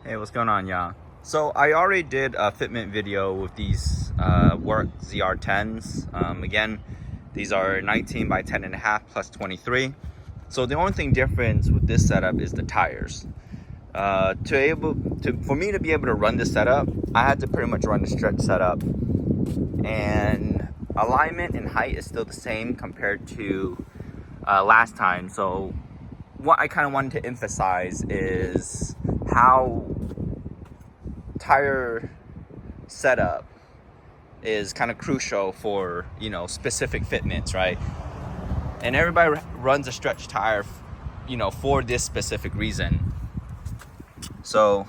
Hey, what's going on, y'all? So I already did a fitment video with these work ZR10s. Again, these are 19 by 10.5 plus 23. So the only thing different with this setup is the tires. For me to be able to run this setup, I had to pretty much run the stretch setup, and alignment and height is still the same compared to last time. So what I kind of wanted to emphasize is how tire setup is kind of crucial for, specific fitments, right? And everybody runs a stretch tire, for this specific reason. So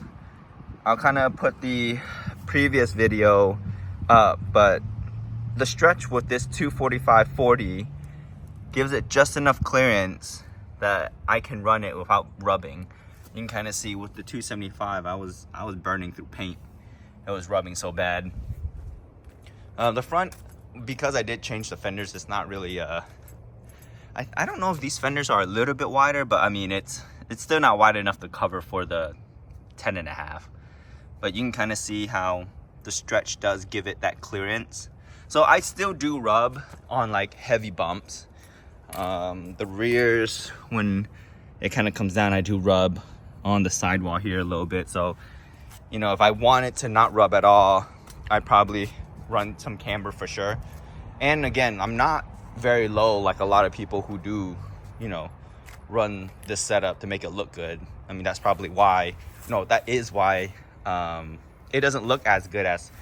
I'll kind of put the previous video up, but the stretch with this 245/40 gives it just enough clearance that I can run it without rubbing. You can kind of see with the 275, I was burning through paint. It was rubbing so bad. The front, because I did change the fenders, it's not really I don't know if these fenders are a little bit wider, but I mean it's still not wide enough to cover for the 10.5. But you can kind of see how the stretch does give it that clearance. So I still do rub on like heavy bumps. The rears, when it kind of comes down, I do rub on the sidewall here a little bit. So, if I wanted to not rub at all, I'd probably run some camber for sure. And again, I'm not very low like a lot of people who do, run this setup to make it look good. I mean, that's probably why, that is why it doesn't look as good as,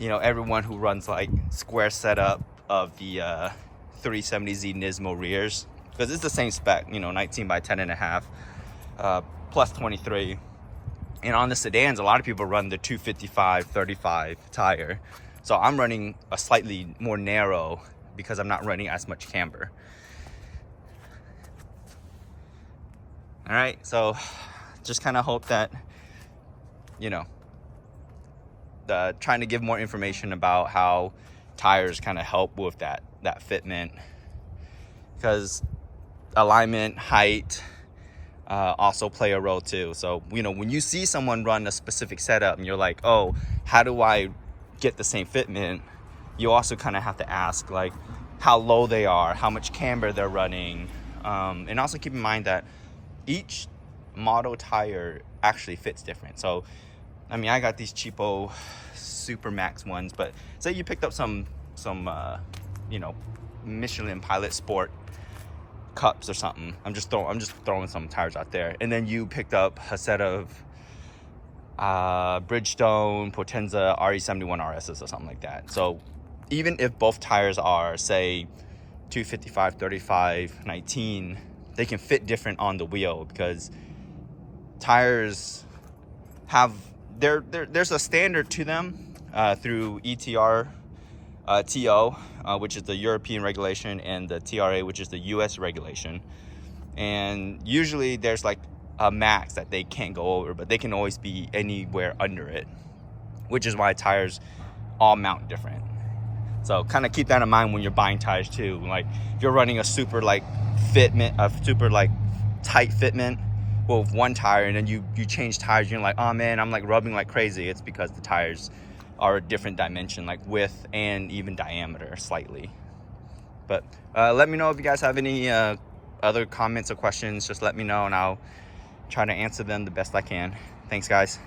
everyone who runs like square setup of the 370Z Nismo rears, because it's the same spec, 19 by 10.5 plus 23. And on the sedans, a lot of people run the 255/35 tire. So I'm running a slightly more narrow because I'm not running as much camber. All right, so just kind of hope that, trying to give more information about how tires kind of help with that fitment, because alignment, height also play a role too. So, when you see someone run a specific setup and you're like, oh, how do I get the same fitment? You also kind of have to ask like how low they are, how much camber they're running, and also keep in mind that each model tire actually fits different. So I mean, I got these cheapo Super Max ones, but say you picked up some Michelin Pilot Sport cups or something. I'm just throwing some tires out there, and then you picked up a set of Bridgestone Potenza RE71 RSs or something like that. So even if both tires are, say, 255/35 19, they can fit different on the wheel, because tires have there's a standard to them through ETR TO, which is the European regulation, and the TRA, which is the US regulation. And usually there's like a max that they can't go over, but they can always be anywhere under it, which is why tires all mount different. So kind of keep that in mind when you're buying tires too. Like if you're running a super like fitment, a super like tight fitment with one tire, and then you change tires, you're like, oh man, I'm like rubbing like crazy. It's because the tires are a different dimension, like width and even diameter slightly. But let me know if you guys have any other comments or questions. Just let me know and I'll try to answer them the best I can. Thanks, guys.